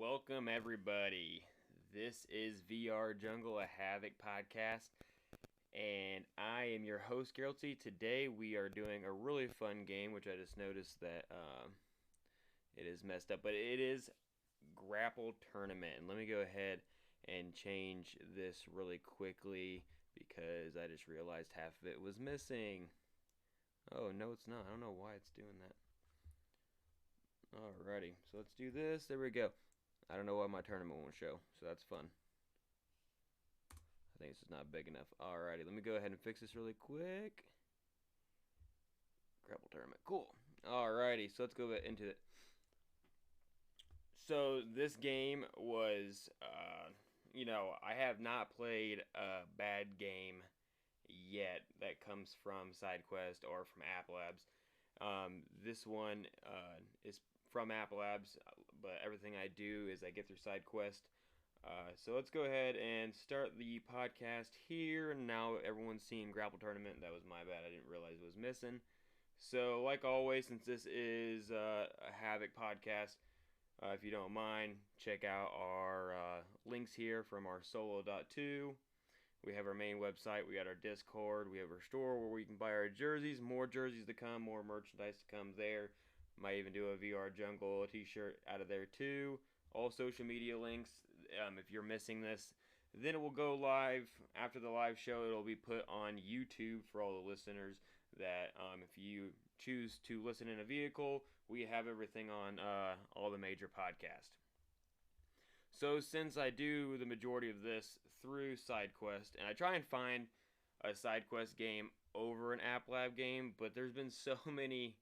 Welcome, everybody. This is VR Jungle, a Havoc podcast, and I am your host, Geralty. Today, we are doing a really fun game, which I just noticed that it is messed up, but it is Grapple Tournament. And let me go ahead and change this really quickly because I just realized half of it was missing. Oh, no, it's not. I don't know why it's doing that. Alrighty, so let's do this. There we go. I don't know why my tournament won't show, so that's fun. I think this is not big enough. Alrighty, let me go ahead and fix this really quick. Grapple Tournament, cool. Alrighty, so let's go into it. So this game was, I have not played a bad game yet that comes from SideQuest or from Apple Labs. This one is from Apple Labs, but everything I do is I get through SideQuest. So let's go ahead and start the podcast here. Now everyone's seen Grapple Tournament. That was my bad. I didn't realize it was missing. So like always, since this is a Havoc podcast, if you don't mind, check out our links here from our solo.2. We have our main website. We got our Discord. We have our store where we can buy our jerseys. More jerseys to come. More merchandise to come there. Might even do a VR Jungle t-shirt out of there too. All social media links. If you're missing this, then it will go live. After the live show, it'll be put on YouTube for all the listeners that if you choose to listen in a vehicle, we have everything on all the major podcasts. So since I do the majority of this through SideQuest, and I try and find a SideQuest game over an App Lab game, but there's been so many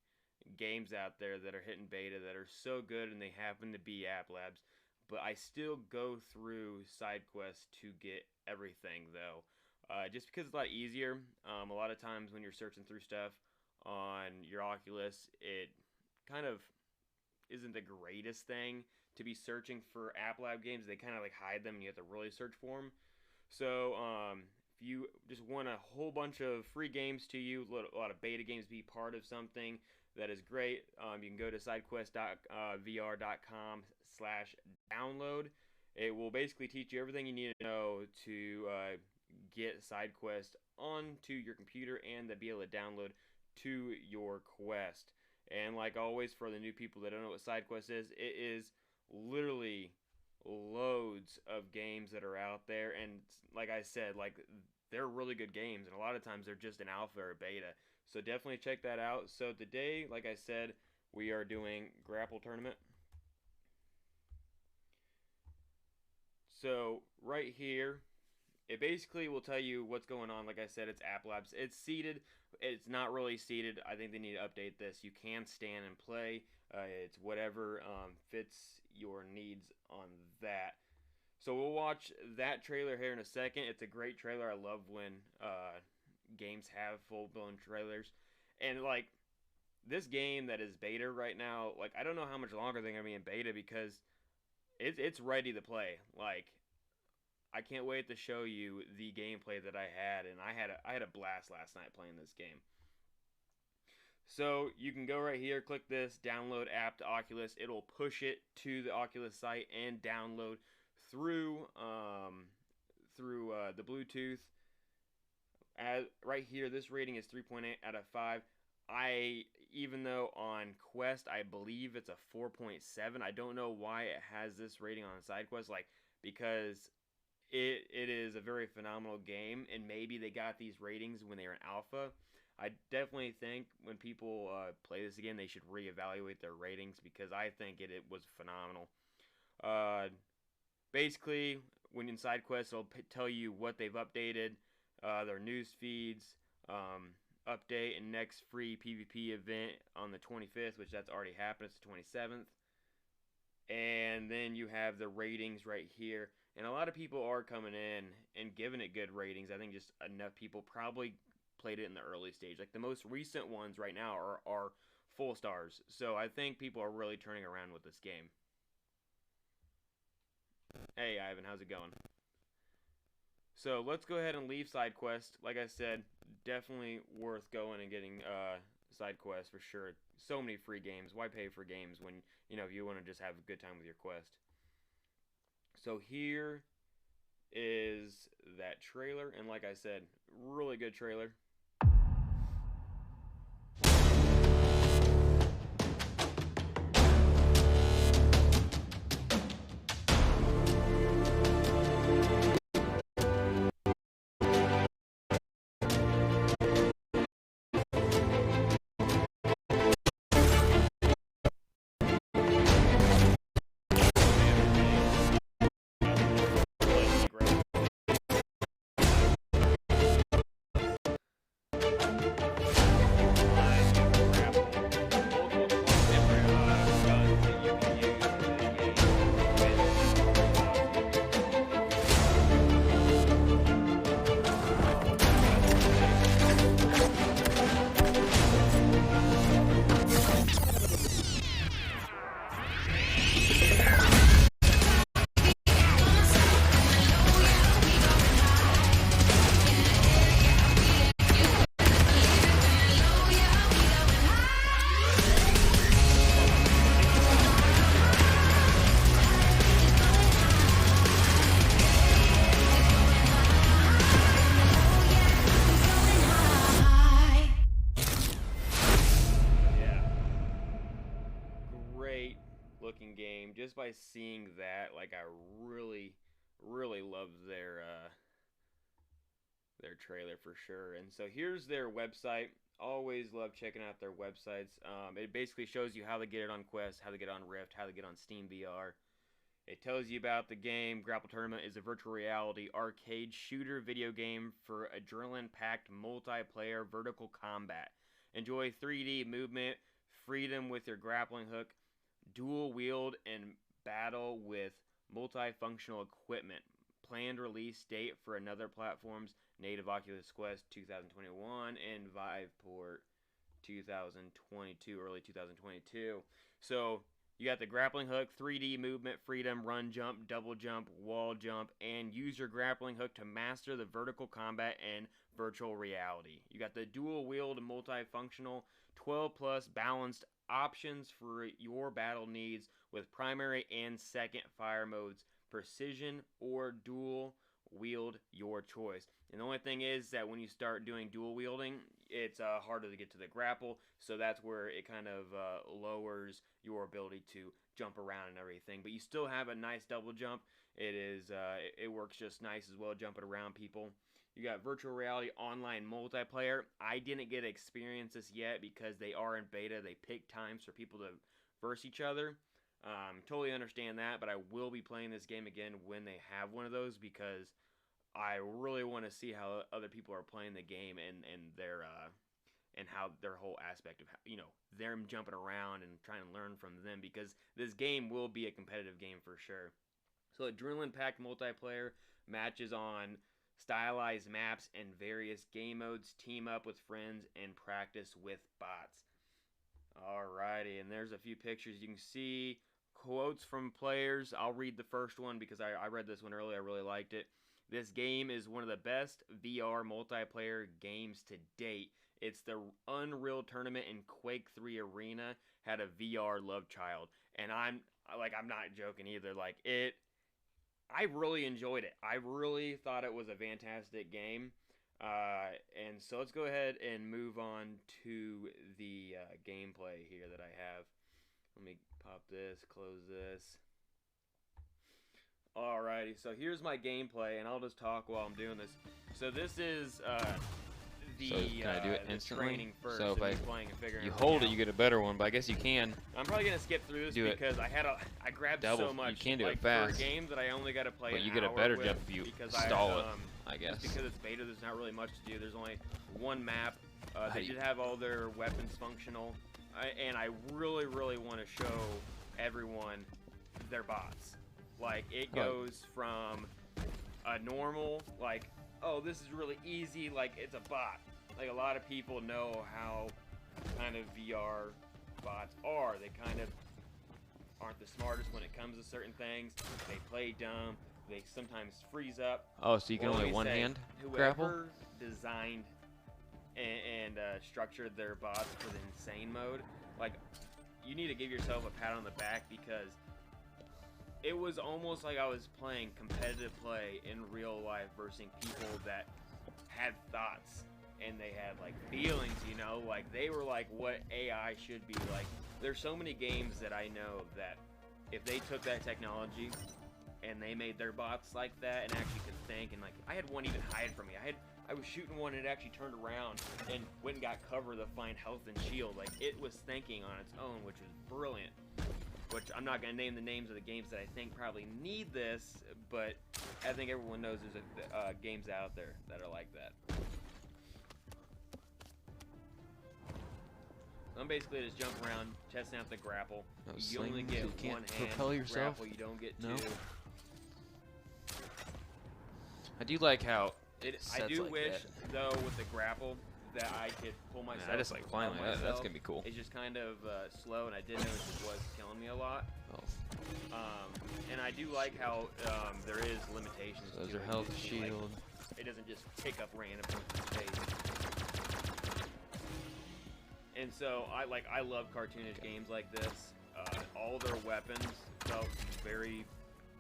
games out there that are hitting beta that are so good and they happen to be App Labs, but I still go through SideQuest to get everything though, just because it's a lot easier. A lot of times when you're searching through stuff on your Oculus, it kind of isn't the greatest thing to be searching for App Lab games. They kind of like hide them and you have to really search for them. So if you just want a whole bunch of free games to you, a lot of beta games, be part of something, that is great. You can go to sidequest.vr.com/download. It will basically teach you everything you need to know to get SideQuest onto your computer and to be able to download to your Quest. And like always, for the new people that don't know what SideQuest is, it is literally loads of games that are out there. And like I said, they're really good games, and a lot of times they're just an alpha or beta. So definitely check that out. So today, like I said, we are doing Grapple Tournament. So right here, it basically will tell you what's going on. Like I said, it's App Labs. It's seated. It's not really seated. I think they need to update this. You can stand and play. It's whatever fits your needs on that. So we'll watch that trailer here in a second. It's a great trailer. I love when games have full-blown trailers. And like this game that is beta right now, like I don't know how much longer they're gonna be in beta because it's ready to play. Like I can't wait to show you the gameplay that I had, and I had a blast last night playing this game. So you can go right here, click this, download app to Oculus. It'll push it to the Oculus site and download through the Bluetooth. Right here, this rating is 3.8 out of 5. Even though on Quest, I believe it's a 4.7. I don't know why it has this rating on SideQuest, because it is a very phenomenal game, and maybe they got these ratings when they were in alpha. I definitely think when people play this again, they should reevaluate their ratings because I think it was phenomenal. Basically, when in SideQuest, it'll tell you what they've updated, their news feeds, update, and next free PvP event on the 25th, which that's already happened. It's the 27th. And then you have the ratings right here. And a lot of people are coming in and giving it good ratings. I think just enough people probably played it in the early stage. Like the most recent ones right now are full stars. So I think people are really turning around with this game. Hey Ivan, how's it going? So let's go ahead and leave SideQuest. Like I said, definitely worth going and getting SideQuest for sure. So many free games. Why pay for games when you want to just have a good time with your quest? So here is that trailer, and like I said, really good trailer. Great looking game. Just by seeing that, like I really love their trailer for sure. And so here's their website. Always love checking out their websites. It basically shows you how to get it on Quest, how to get on Rift, how to get on Steam VR. It tells you about the game. Grapple Tournament is a virtual reality arcade shooter video game for adrenaline-packed multiplayer vertical combat. Enjoy 3D movement, freedom with your grappling hook, dual wield, and battle with multifunctional equipment. Planned release date for another platforms: native Oculus Quest 2021 and Viveport 2022, early 2022. So you got the grappling hook, 3D movement, freedom, run, jump, double jump, wall jump, and use your grappling hook to master the vertical combat and virtual reality. You got the dual wield multifunctional 12 plus balanced options for your battle needs with primary and second fire modes, precision or dual wield, your choice. And the only thing is that when you start doing dual wielding, it's harder to get to the grapple, so that's where it kind of lowers your ability to jump around and everything. But you still have a nice double jump. It works just nice as well, jumping around people. You got virtual reality online multiplayer. I didn't get to experience this yet because they are in beta. They pick times for people to verse each other. Totally understand that, but I will be playing this game again when they have one of those because I really want to see how other people are playing the game and their and how their whole aspect of them jumping around and trying to learn from them, because this game will be a competitive game for sure. So adrenaline-packed multiplayer matches on stylized maps and various game modes. Team up with friends and practice with bots. Alrighty, and there's a few pictures. You can see quotes from players. I'll read the first one because I read this one earlier. I really liked it. This game is one of the best VR multiplayer games to date. It's the Unreal Tournament and Quake 3 Arena had a VR love child. And I'm not joking either. I really enjoyed it. I really thought it was a fantastic game. And so let's go ahead and move on to the gameplay here that I have. Let me pop this, close this. Alrighty, so here's my gameplay, and I'll just talk while I'm doing this. So this is So can I do it instantly? training first. So if you hold it, you get a better one, but I guess you can. I'm probably gonna skip through this because I grabbed double. so much. You can do it fast. For a game that I only got to play. But you get a better jump if you stall it. I guess. Because it's beta, there's not really much to do. There's only one map. They did have all their weapons functional, and I really want to show everyone their bots. Like, it goes from a normal, like, oh, this is really easy, like, it's a bot. Like, a lot of people know how kind of VR bots are. They kind of aren't the smartest when it comes to certain things. They play dumb. They sometimes freeze up. Oh, so you can only one-hand grapple? Whoever designed and structured their bots for the insane mode, like, you need to give yourself a pat on the back because it was almost like I was playing competitive play in real life versus people that had thoughts and they had like feelings, you know, like they were like what AI should be like. There's so many games that I know that if they took that technology and they made their bots like that and actually could think, and like I had one even hide from me. I was shooting one and it actually turned around and went and got cover to find health and shield. Like it was thinking on its own, which was brilliant. Which I'm not going to name the names of the games that I think probably need this, but I think everyone knows there's games out there that are like that. So I'm basically just jumping around, testing out the grapple. No, you only get you one can't hand propel yourself. grapple, you don't get No. two. I do like how I do wish, though, with the grapple, that I could pull myself. I just like flying like that. That's gonna be cool. It's just kind of slow, and I did notice it was killing me a lot. Oh. And I do like how there is limitations. So those to are it. health, Like, shield. it doesn't just pick up random space. And so I love cartoonish games like this. All their weapons felt very,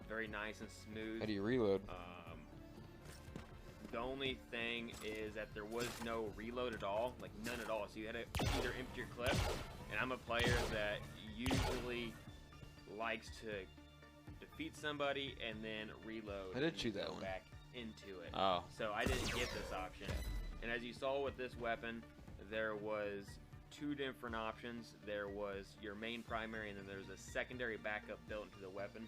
very nice and smooth. How do you reload? The only thing is that there was no reload at all, like none at all. So you had to either empty your clip, and I'm a player that usually likes to defeat somebody and then reload. I did choose that one. Back into it. Oh. So I didn't get this option. And as you saw with this weapon, there was two different options. There was your main primary, and then there's a secondary backup built into the weapon.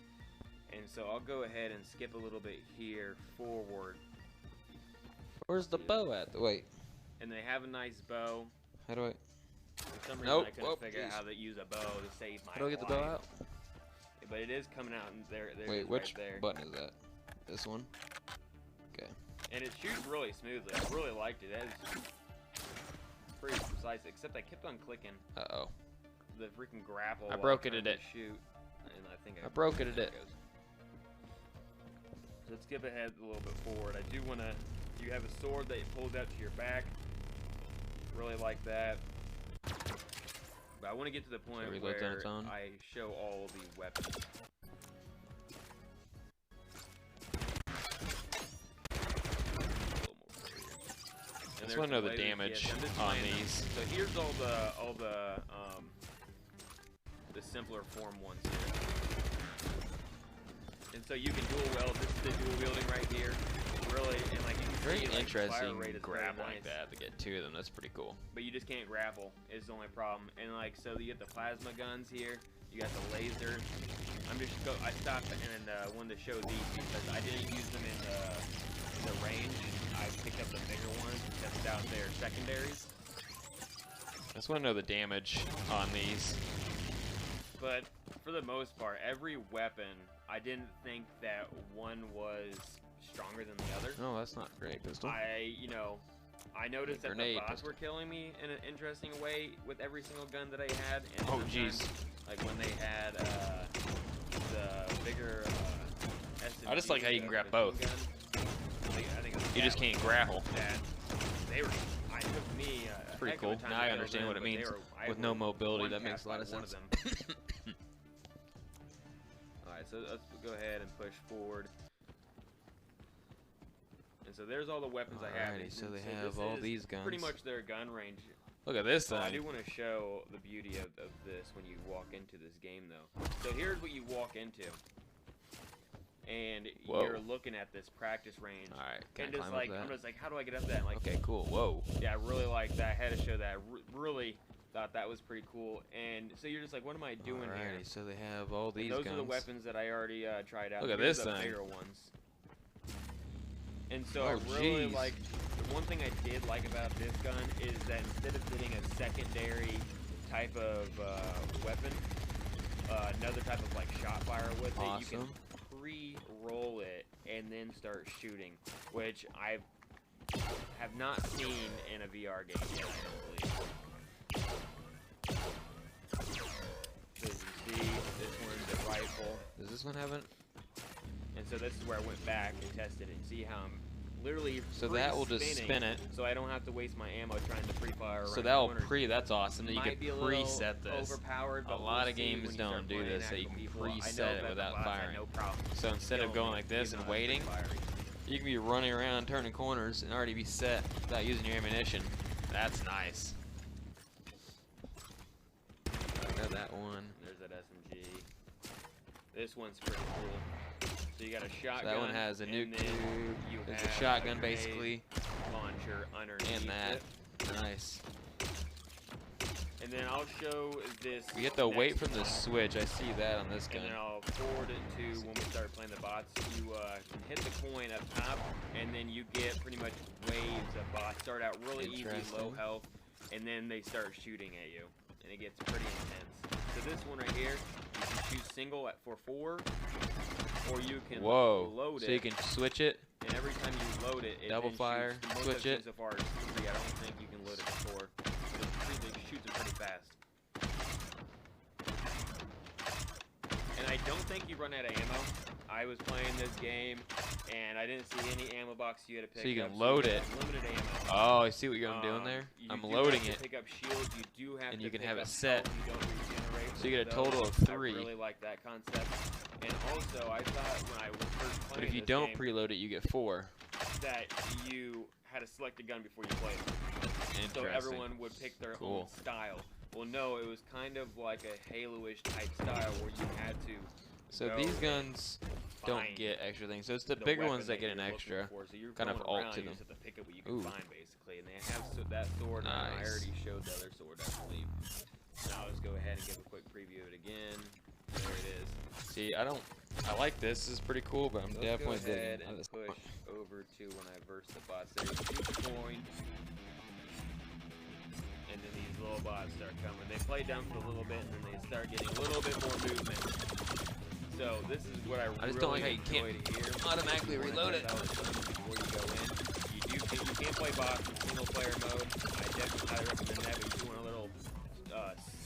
And so I'll go ahead and skip a little bit here forward. Where's the bow at? Wait. And they have a nice bow. How do I? For some reason, Nope. I couldn't figure out how to use a bow to save my life. How do I get the bow out? But it is coming out, and there Wait, which right there. button is that? This one? Okay. And it shoots really smoothly. I really liked it. It is pretty precise, except I kept on clicking Uh-oh. the freaking grapple. I while broke it trying at to shoot, and I think I broke it at it. So let's skip ahead a little bit forward. I do want to. You have a sword that pulls out to your back. Really like that. But I want to get to the point So it where reloads on its own? I show all the weapons. I just want to know the damage on these. So here's all the simpler form ones here. And so you can dual wield. This is the dual wielding right here. Really, and like you can Very see, like, interesting fire rate is grab very like nice. that to get two of them. That's pretty cool. But you just can't grapple is the only problem. And like so you get the plasma guns here. You got the laser. I stopped and wanted to show these because I didn't use them in the range. I picked up the bigger ones and tested out their secondaries. I just want to know the damage on these. But for the most part, every weapon, I didn't think that one was stronger than the other. No, that's not great pistol. I noticed that the bots were killing me in an interesting way with every single gun that I had. And oh, jeez. Like when they had the bigger SMG, I just like how you can grab both. Gun. I think You just can't grapple. They were. It took me. It's pretty cool. Now I understand what it means. With no mobility, that makes a lot of sense. Alright, so let's go ahead and push forward. And so there's all the weapons I have. So they have all these guns. Pretty much their gun range. Look at this thing. I do want to show the beauty of this when you walk into this game, though. So here's what you walk into. And you're looking at this practice range. Alright, and just like, I'm just like, how do I get up that? Like, okay, cool. Whoa. Yeah, I really like that. I had to show that. Really thought that was pretty cool. And so you're just like, what am I doing here? So they have all these guns. Those are the weapons that I already tried out. Look at this thing. The bigger ones. And so I really like, the one thing I did like about this gun is that instead of getting a secondary type of weapon, another type of like shot fire with it, you can pre-roll it and then start shooting, which I have not seen in a VR game yet, I don't believe. So as you see, this one's a rifle. Does this one have it? And so this is where I went back and tested it. See how I'm literally so that will just spin it. So I don't have to waste my ammo trying to pre-fire around. So that will that's awesome. That you can preset this. Overpowered, a lot of games don't do this, that you can preset it without firing. So instead of going like this and waiting, you can be running around, turning corners, and already be set without using your ammunition. That's nice. I got that one. There's that SMG. This one's pretty cool. So you got a shotgun. So that one has a nuke tube. There's a shotgun basically. Launcher underneath and that. it. Nice. And then I'll show this. You have to wait for the switch. I see that on this gun. And then I'll forward it to when we start playing the bots. You can hit the coin up top, and then you get pretty much waves of bots. Start out really easy, low health, and then they start shooting at you, and it gets pretty intense. So this one right here, you can shoot single for 4, or you can load it. So you can switch it. And every time you load it, it double fire, switch it. So far as 3, I don't think you can load it to 4. It shoots it pretty fast. And I don't think you run out of ammo. I was playing this game, and I didn't see any ammo box you had to pick up. So you can load it. Limited ammo. Oh, I see what I'm doing there. I'm loading it. Pick up shields. You do have and to you can pick have up it set. So you get a total of 3. I really like that concept. And also, I thought when I was first playing but if you don't preload it, you get 4. That you had to select a gun before you played it. So everyone would pick their own style. Well, no, it was kind of like a Halo-ish type style where you had to. So these guns don't get extra things. So it's the bigger ones that get an extra. So you're kind of alt to them. You just have to pick up what you can find, basically. And they have that sword. Nice. I already showed the other sword, I believe. Now let's go ahead and give a quick preview of it again. There it is. See, I like this. This is pretty cool, but I'm definitely digging it. Let's go ahead and push over to when I verse the bots. There you shoot the coin. And then these little bots start coming. They play down for a little bit, and then they start getting a little bit more movement. So this is what I just don't like how you can't automatically reload it. Before you go in, you can't play bots in single player mode. I definitely highly recommend that. But if you want a little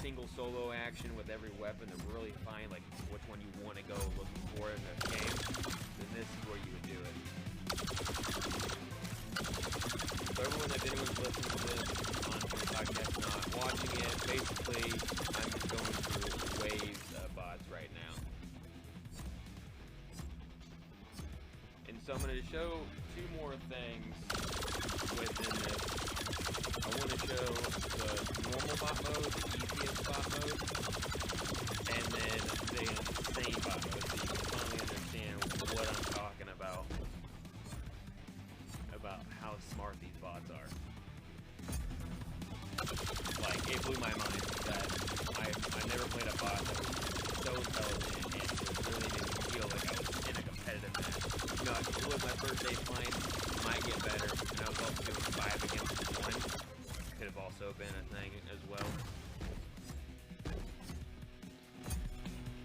single solo action with every weapon to really find like which one you want to go looking for in the game, then this is where you would do it. So everyone, if anyone's listening to this on the podcast, not watching it, basically I'm just going through waves of bots right now. And so I'm going to show 2 more things within this. I want to show the normal bot mode, the easiest bot mode, and then the insane bot mode, so you can finally understand what I'm talking about how smart these bots are. Like, it blew my mind that I never played a bot that was so intelligent and it really made me feel like I was in a competitive match. You know, it was my first day playing, might get better, and I was also doing 5 against 1. Could have also been a thing as well.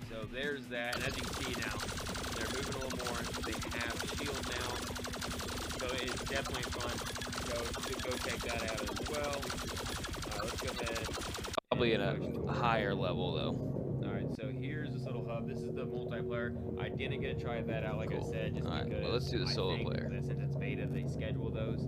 So there's that, and as you can see now, they're moving a little more. They have shield now, so it's definitely fun. Go check that out as well. Let's go ahead. Probably at a higher level though. All right, so here's this little hub. This is the multiplayer. I didn't get to try that out, like I said, just because. Well, let's do the solo player. Since it's beta, they schedule those.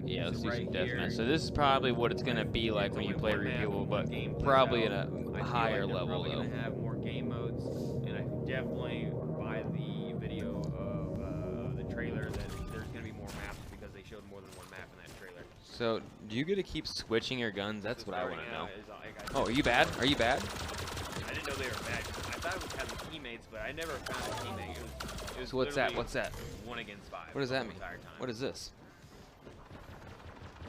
Yeah, let's do some deathmatch. So this is probably what it's gonna be like when you play reviewable, but probably at a higher level though. Gonna have more game modes, and I definitely by the video of the trailer that there's gonna be more maps because they showed more than one map in that trailer. So do you get to keep switching your guns? That's what I want to know. Oh, are you bad? Are you bad? I didn't know they were bad. I thought it was having teammates, but I never found a teammate. It was so what's that? What's that? 1 against 5. What does that mean? What is this?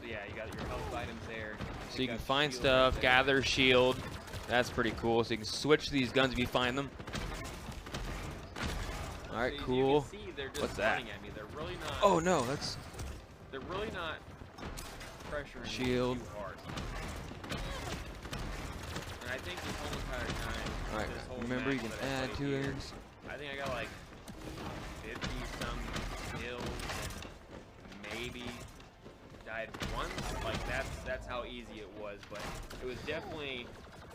So yeah, you got your health items there. So you can find stuff, gather shield. That's pretty cool. So you can switch these guns if you find them. All right, cool. What's that? At me. They're really not. Oh no, that's. They're really not pressuring shield. too hard. And I think this whole entire time. All right. Remember, you can add to it. I think I got like 50 some kills and maybe died once. Like that's how easy it was, but it was definitely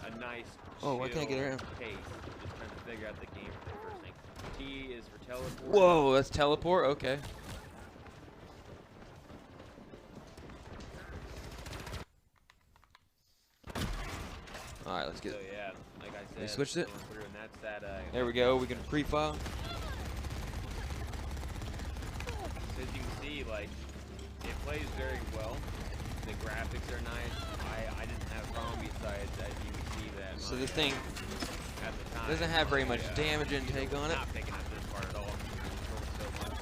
a nice. Oh, why can't I get around? Pace. Just trying to figure out the game for the first thing. T is for teleport. Whoa, that's teleport. Okay. All right, let's get So yeah, like I said, we switched it. Through, and that's that, there we go. We can pre-file. So as you can see, like, it plays very well. The graphics are nice. I didn't have a problem besides, as you can see, that. So this thing at the time, doesn't have very much damage intake on it. Not picking up this part at all.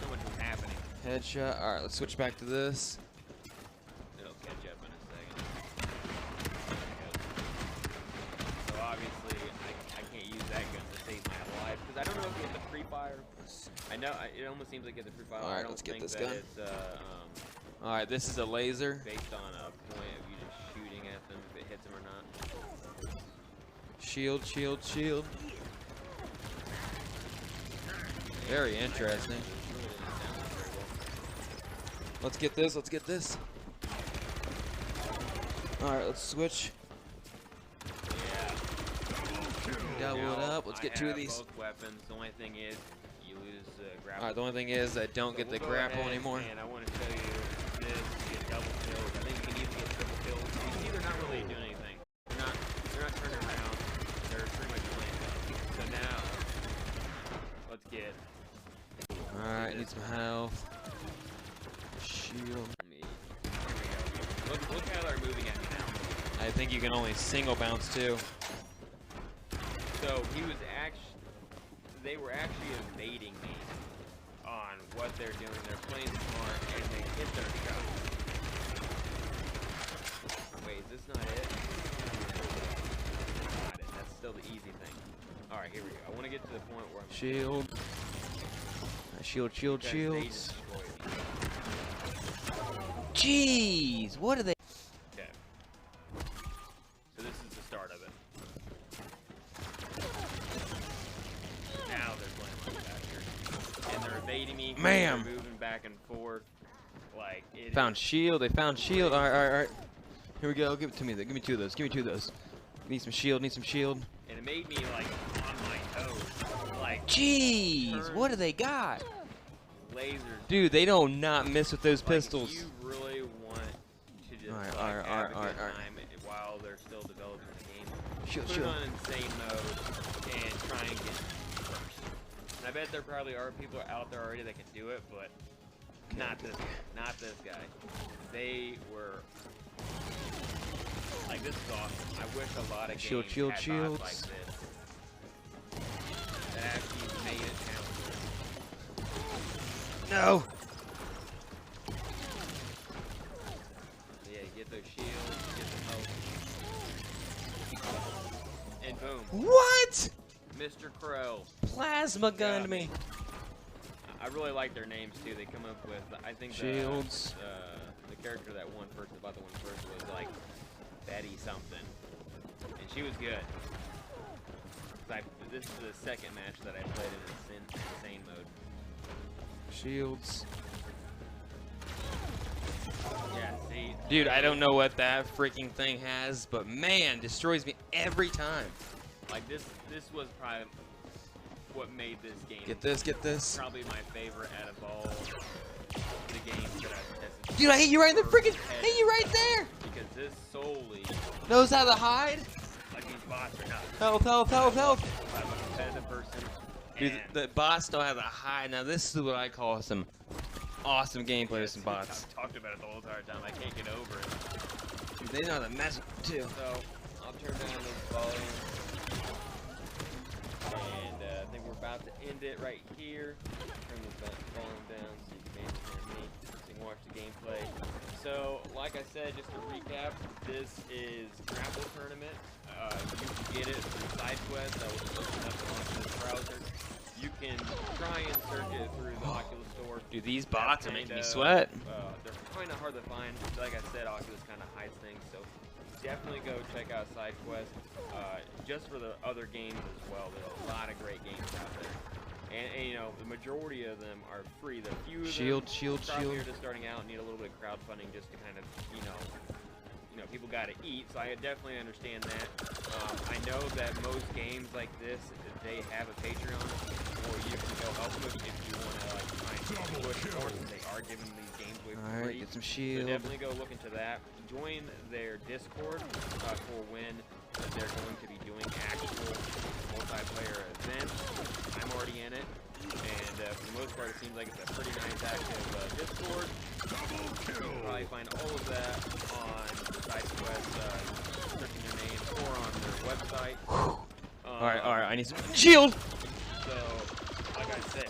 So much was happening. Headshot. All right, let's switch back to this. It'll catch up in a second. So obviously, I can't use that gun to save my life because I don't know if you get the free fire. I know it almost seems like you get the free fire. All right, let's get this gun. All right, this is a laser. Based on a point of you just shooting at them if it hits them or not. Shield, shield, shield. Very interesting. Let's get this. Let's get this. All right, let's switch. Yeah. Double it up. Let's get two of these. Both weapons. The only thing is, you lose grapple. All right. The only thing is, I don't get the grapple anymore. And I want to show you this. You get double kills. I think you can even get triple kills. You see, they're not really doing anything. They're not turning around. They're pretty much playing dumb. So now, let's get. All right. Need some health. Shield. Look how they're moving at me now. I think you can only single bounce too. So they were actually evading me on what they're doing. They're playing smart and they hit their shot. Wait, is this not it? Not it. That's still the easy thing. All right, here we go. I want to get to the point where I'm shield. Shield, shield, shields. Jeez, what are they? Okay. So this is the start of it. Now they're playing like faster. And they're evading me. Ma'am. They're moving back and forth. Like it found shield. They found shield. All right, all right, all right. Here we go. Give it to me. Give me two of those. Give me two of those. Need some shield. Need some shield. And it made me like on my toes. Like. Jeez, what do they got? Lasers. Dude, they don't not miss with those pistols. If you really want to just have a good time while they're still developing the game, shield, put shield. it on insane mode and try and get first. And I bet there probably are people out there already that can do it, but not this guy. They were like, this is awesome. I wish a lot of games had bots like this that actually made it challenging. No. Yeah, get those shields, get the health. And boom. What? Mr. Crow. Plasma gunned me. I really like their names too. They come up with, I think shields. The character that won first, about the one first, was like Betty something. And she was good. This is the second match that I played in insane mode. Shields. Yeah, see. Dude, I don't know what that freaking thing has, but man, destroys me every time. Like this was probably what made this game. Get this, get this. Probably my favorite out of all the games that I've tested. Dude, I hit you right in the freaking, hit you right there. Because this solely knows how to hide. Like these bots are not. Health, health, health, health. I'm a competitive person. Dude, the bots don't have to hide. Now this is what I call some awesome gameplay with some bots. I've talked about it the whole entire time. I can't get over it. Dude, they know how to mess too. So I'll turn down this volume. And I think we're about to end it right here. Turn this volume down so you can hear me. So you can watch the gameplay. So, like I said, just to recap, this is Grapple Tournament. You can get it through SideQuest. I will just open up onto this browser. You can try and search it through the Oculus Store. Dude, these bots are making me sweat. They're kind of hard to find. Like I said, Oculus kind of hides things. So definitely go check out SideQuest. Just for the other games as well. There's a lot of great games out there. And you know, the majority of them are free. The few of them probably are just starting out and need a little bit of crowdfunding just to kind of, you know, people got to eat. So I definitely understand that. I know that most games like this, they have a Patreon, or you can go help them if you want to like try and push more. They are giving these games away for free. Get some shield. So definitely go look into that. Join their Discord for when they're going to be doing actual multiplayer events. I'm already in it, and for the most part, it seems like it's a pretty nice active Discord. You'll probably find all of that on SideQuest, searching their name, or on their website. Alright, I need some shield! So, like I said,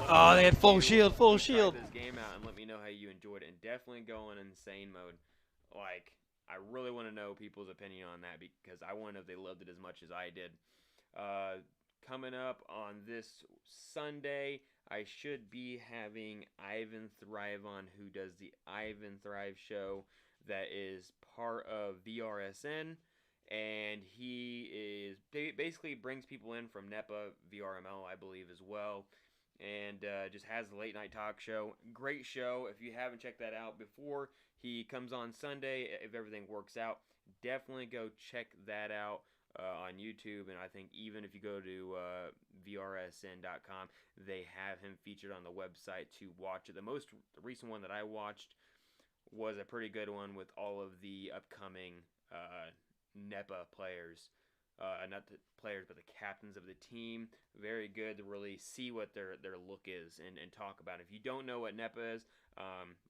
oh, they had full shield, full shield! Try this game out and let me know how you enjoyed it, and definitely go in insane mode. Like, I really want to know people's opinion on that, because I want to know if they loved it as much as I did. Coming up on this Sunday, I should be having Ivan Thrive on, who does the Ivan Thrive show that is part of VRSN, and he is basically brings people in from NEPA, VRML, I believe, as well, and just has the late night talk show. Great show. If you haven't checked that out before, he comes on Sunday. If everything works out, definitely go check that out on YouTube. And I think even if you go to VRSN.com, they have him featured on the website to watch it. The recent one that I watched was a pretty good one with all of the upcoming NEPA players. Not the players, but the captains of the team. Very good to really see what their look is and talk about it. If you don't know what NEPA is,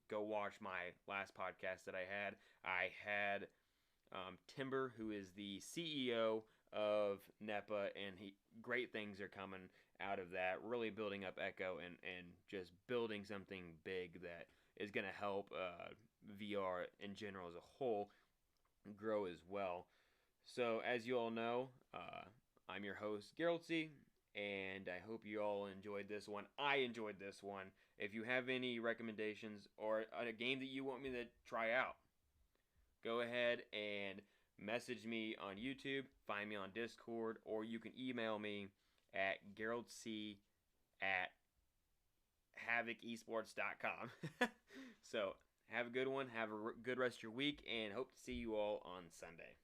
go watch my last podcast that I had. I had Timber, who is the CEO of NEPA, and great things are coming out of that. Really building up Echo and just building something big that is going to help VR in general as a whole grow as well. So, as you all know, I'm your host, Geraldsy, and I hope you all enjoyed this one. I enjoyed this one. If you have any recommendations or a game that you want me to try out, go ahead and message me on YouTube, find me on Discord, or you can email me at geraldsy@havocesports.com. So, have a good one, have a good rest of your week, and hope to see you all on Sunday.